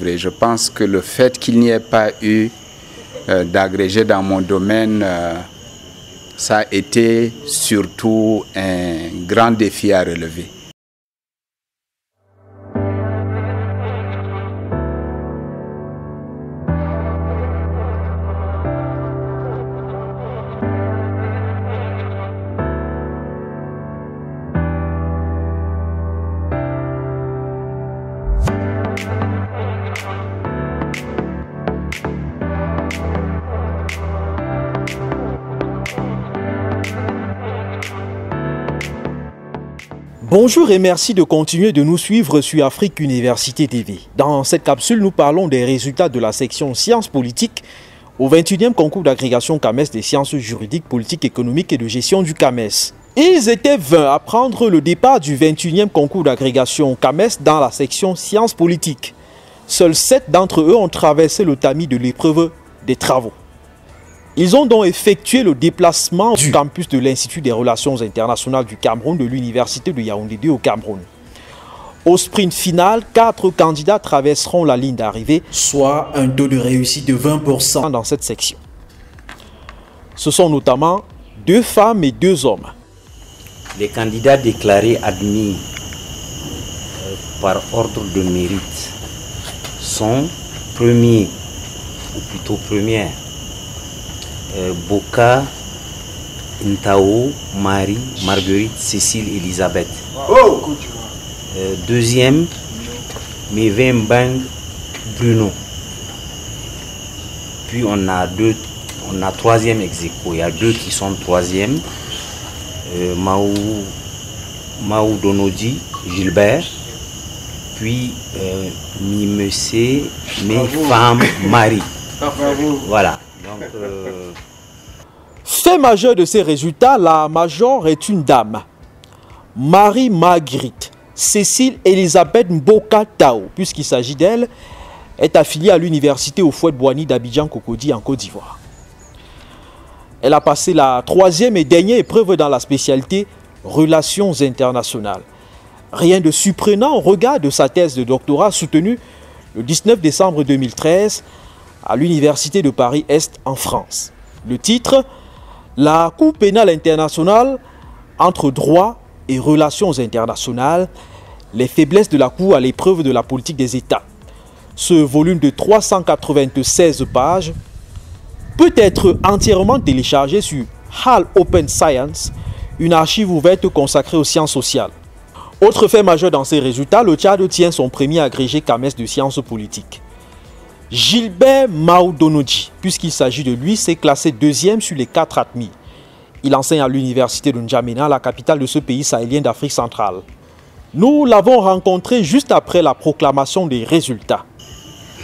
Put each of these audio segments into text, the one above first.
Je pense que le fait qu'il n'y ait pas eu d'agrégé dans mon domaine, ça a été surtout un grand défi à relever. Bonjour et merci de continuer de nous suivre sur Afrique Université TV. Dans cette capsule, nous parlons des résultats de la section Sciences politiques au 21e concours d'agrégation CAMES des sciences juridiques, politiques, économiques et de gestion du CAMES. Ils étaient 20 à prendre le départ du 21e concours d'agrégation CAMES dans la section Sciences politiques. Seuls 7 d'entre eux ont traversé le tamis de l'épreuve des travaux. Ils ont donc effectué le déplacement du campus de l'Institut des Relations Internationales du Cameroun de l'Université de Yaoundé 2 au Cameroun. Au sprint final, 4 candidats traverseront la ligne d'arrivée, soit un taux de réussite de 20% dans cette section. Ce sont notamment 2 femmes et 2 hommes. Les candidats déclarés admis par ordre de mérite sont premiers, ou plutôt première. Boka, Ntao, Marie, Marguerite, Cécile, Elisabeth. Deuxième, Mevembang, Bruno. Puis on a troisième ex aequo. Il y a 2 qui sont troisième. Maou Donodi, Gilbert. Puis Mimessé, mes femmes, Marie. Voilà. Donc, Fait majeur de ces résultats, la major est une dame. Marie Marguerite Cécile Elisabeth Mboka Tao, puisqu'il s'agit d'elle, est affiliée à l'université Houphouët-Boigny d'Abidjan Cocody en Côte d'Ivoire. Elle a passé la 3e et dernière épreuve dans la spécialité Relations internationales. Rien de surprenant au regard de sa thèse de doctorat soutenue le 19 décembre 2013 à l'Université de Paris-Est en France. Le titre, la Cour pénale internationale entre droit et relations internationales, les faiblesses de la Cour à l'épreuve de la politique des États. Ce volume de 396 pages peut être entièrement téléchargé sur HAL Open Science, une archive ouverte consacrée aux sciences sociales. Autre fait majeur dans ces résultats, le Tchad tient son premier agrégé CAMES de sciences politiques. Gilbert Maoudonoji, puisqu'il s'agit de lui, s'est classé 2e sur les 4 admis. Il enseigne à l'université de N'Djamena, la capitale de ce pays sahélien d'Afrique centrale. Nous l'avons rencontré juste après la proclamation des résultats.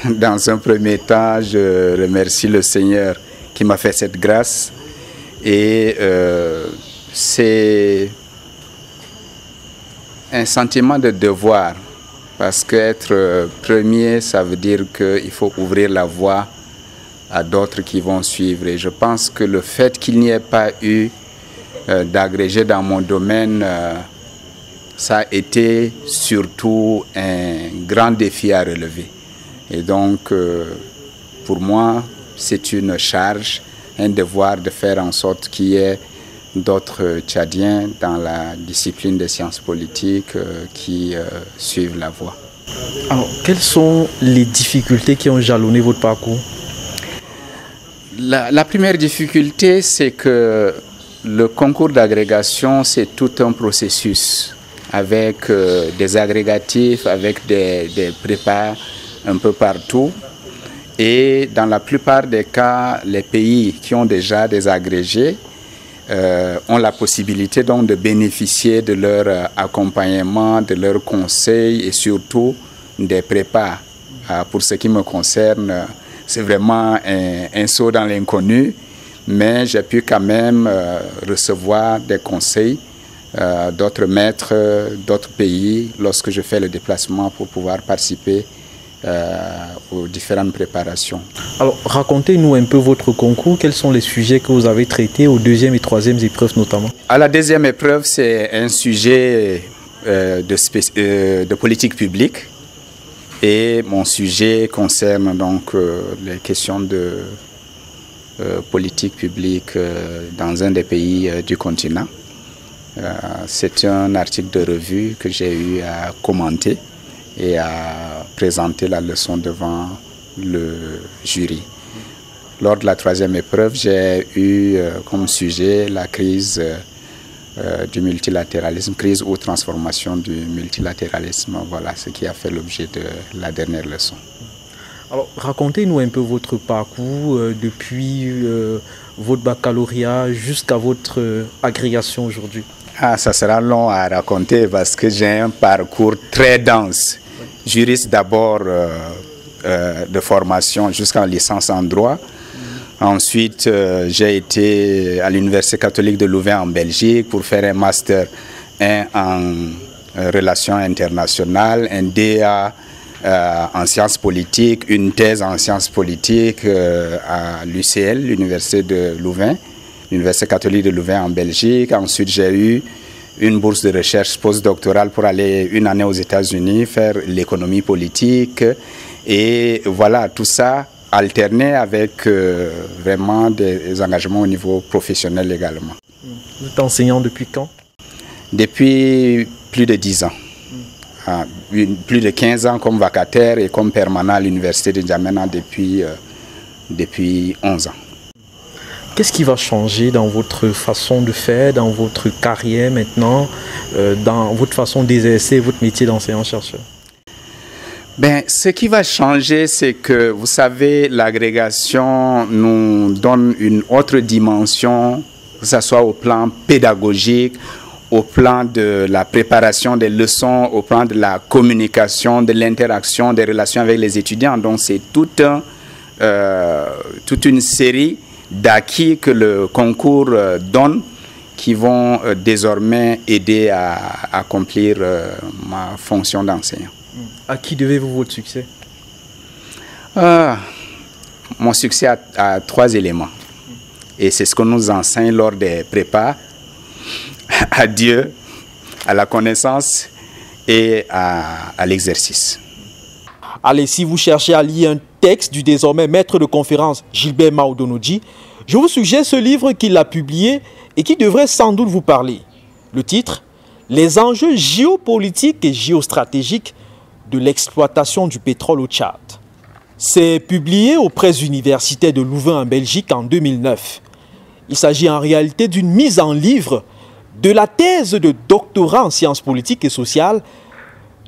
Dans un premier temps, je remercie le Seigneur qui m'a fait cette grâce. Et c'est un sentiment de devoir. Parce qu'être premier, ça veut dire qu'il faut ouvrir la voie à d'autres qui vont suivre. Et je pense que le fait qu'il n'y ait pas eu d'agrégé dans mon domaine, ça a été surtout un grand défi à relever. Et donc, pour moi, c'est une charge, un devoir de faire en sorte qu'il y ait d'autres Tchadiens dans la discipline des sciences politiques qui suivent la voie. Alors, quelles sont les difficultés qui ont jalonné votre parcours? La première difficulté, c'est que le concours d'agrégation, c'est tout un processus avec des agrégatifs, avec des prépas un peu partout. Et dans la plupart des cas, les pays qui ont déjà des agrégés ont la possibilité donc de bénéficier de leur accompagnement, de leurs conseils et surtout des prépas. Pour ce qui me concerne, c'est vraiment un saut dans l'inconnu, mais j'ai pu quand même recevoir des conseils d'autres maîtres, d'autres pays lorsque je fais le déplacement pour pouvoir participer aux différentes préparations. Alors, racontez-nous un peu votre concours. Quels sont les sujets que vous avez traités aux 2e et 3e épreuves notamment? À la 2e épreuve, c'est un sujet de politique publique. Et mon sujet concerne donc les questions de politique publique dans un des pays du continent. C'est un article de revue que j'ai eu à commenter et à présenter la leçon devant le jury. Lors de la troisième épreuve, j'ai eu comme sujet la crise du multilatéralisme, crise ou transformation du multilatéralisme. Voilà ce qui a fait l'objet de la dernière leçon. Alors, racontez-nous un peu votre parcours depuis votre baccalauréat jusqu'à votre agrégation aujourd'hui. Ah, ça sera long à raconter parce que j'ai un parcours très dense. Juriste d'abord de formation jusqu'en licence en droit. Ensuite, j'ai été à l'Université catholique de Louvain en Belgique pour faire un master 1 en relations internationales, un DA en sciences politiques, une thèse en sciences politiques à l'UCL, l'Université de Louvain, l'Université catholique de Louvain en Belgique. Ensuite, j'ai eu une bourse de recherche postdoctorale pour aller une année aux États-Unis faire l'économie politique. Et voilà, tout ça alterné avec vraiment des engagements au niveau professionnel également. Vous êtes enseignant depuis quand? Depuis plus de 10 ans. Plus de 15 ans comme vacataire et comme permanent à l'université de N'Djamena depuis 11 ans. Qu'est-ce qui va changer dans votre façon de faire, dans votre carrière maintenant, dans votre façon d'exercer votre métier d'enseignant-chercheur? Ben, ce qui va changer, c'est que, vous savez, l'agrégation nous donne une autre dimension, que ce soit au plan pédagogique, au plan de la préparation des leçons, au plan de la communication, de l'interaction, des relations avec les étudiants. Donc, c'est toute une série d'acquis que le concours donne qui vont désormais aider à accomplir ma fonction d'enseignant. À qui devez-vous votre succès? Mon succès a 3 éléments. Et c'est ce qu'on nous enseigne lors des prépas. À Dieu, à la connaissance et à l'exercice. Allez, si vous cherchez à lire un texte du désormais maître de conférence Gilbert Maudonodji, je vous suggère ce livre qu'il a publié et qui devrait sans doute vous parler. Le titre, Les enjeux géopolitiques et géostratégiques de l'exploitation du pétrole au Tchad. C'est publié aux presses universitaires de Louvain en Belgique en 2009. Il s'agit en réalité d'une mise en livre de la thèse de doctorat en sciences politiques et sociales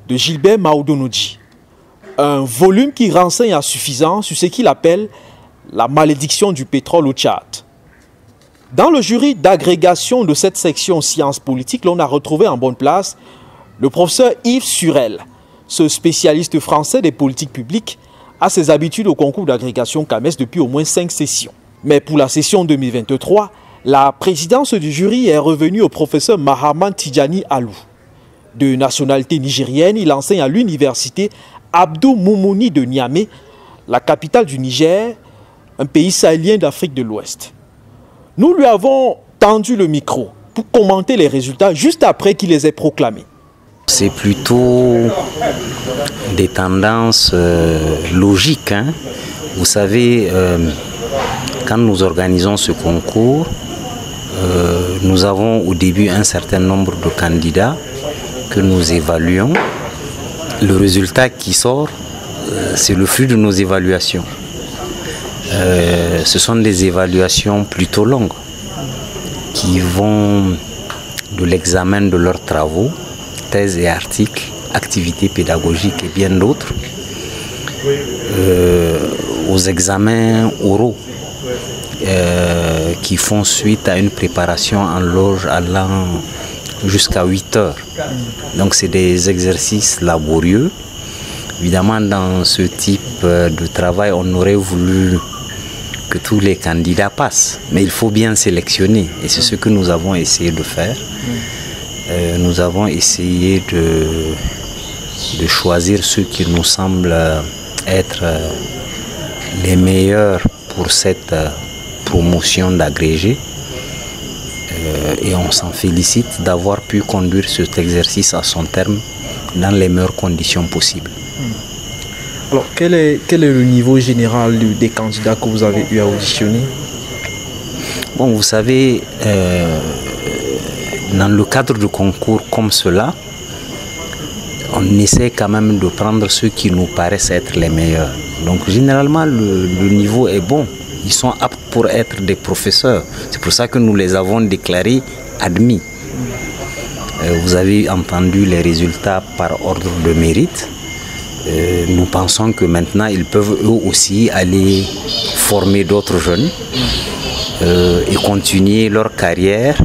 de Gilbert Maudonodji. Un volume qui renseigne à suffisance sur ce qu'il appelle la malédiction du pétrole au Tchad. Dans le jury d'agrégation de cette section sciences politiques, l'on a retrouvé en bonne place le professeur Yves Surel. Ce spécialiste français des politiques publiques a ses habitudes au concours d'agrégation CAMES depuis au moins 5 sessions. Mais pour la session 2023, la présidence du jury est revenue au professeur Mahaman Tidjani Alou. De nationalité nigérienne, il enseigne à l'université Abdou Moumouni de Niamey, la capitale du Niger, un pays sahélien d'Afrique de l'Ouest. Nous lui avons tendu le micro pour commenter les résultats juste après qu'il les ait proclamés. C'est plutôt des tendances logiques. Hein. Vous savez, quand nous organisons ce concours, nous avons au début un certain nombre de candidats que nous évaluons. Le résultat qui sort, c'est le fruit de nos évaluations. Ce sont des évaluations plutôt longues qui vont de l'examen de leurs travaux, thèses et articles, activités pédagogiques et bien d'autres, aux examens oraux qui font suite à une préparation en loge allant jusqu'à 8 heures. Donc c'est des exercices laborieux. Évidemment, dans ce type de travail, on aurait voulu que tous les candidats passent, mais il faut bien sélectionner et c'est ce que nous avons essayé de faire. Nous avons essayé de choisir ceux qui nous semblent être les meilleurs pour cette promotion d'agrégé et on s'en félicite d'avoir pu conduire cet exercice à son terme dans les meilleures conditions possibles. Alors, quel est le niveau général des candidats que vous avez eu à auditionner? Bon, vous savez, dans le cadre de concours comme cela, on essaie quand même de prendre ceux qui nous paraissent être les meilleurs. Donc généralement, le niveau est bon. Ils sont aptes pour être des professeurs. C'est pour ça que nous les avons déclarés admis. Vous avez entendu les résultats par ordre de mérite. Nous pensons que maintenant, ils peuvent eux aussi aller former d'autres jeunes et continuer leur carrière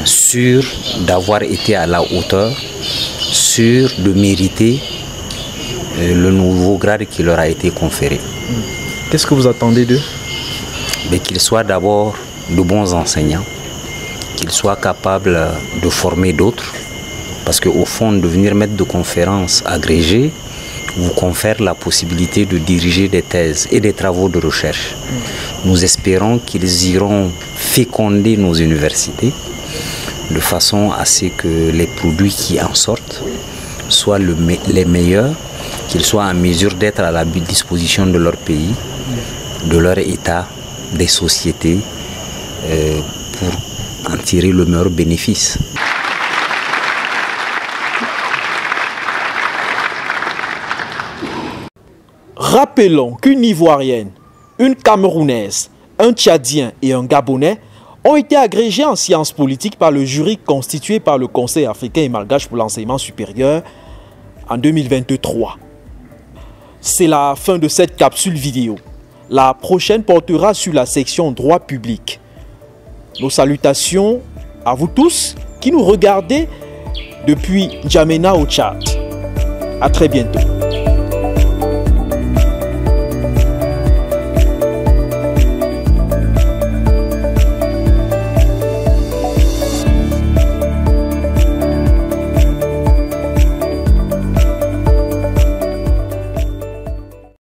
sûr d'avoir été à la hauteur, sûr de mériter le nouveau grade qui leur a été conféré. Qu'est-ce que vous attendez d'eux? Qu'ils soient d'abord de bons enseignants, qu'ils soient capables de former d'autres, parce qu'au fond, devenir maître de conférence agrégé vous confère la possibilité de diriger des thèses et des travaux de recherche. Nous espérons qu'ils iront féconder nos universités de façon à ce que les produits qui en sortent soient les meilleurs, qu'ils soient en mesure d'être à la disposition de leur pays, de leur État, des sociétés, pour en tirer le meilleur bénéfice. Rappelons qu'une Ivoirienne, une Camerounaise, un Tchadien et un Gabonais ont été agrégés en sciences politiques par le jury constitué par le Conseil africain et malgache pour l'enseignement supérieur en 2023. C'est la fin de cette capsule vidéo. La prochaine portera sur la section droit public. Nos salutations à vous tous qui nous regardez depuis N'Djamena au Tchad. À très bientôt.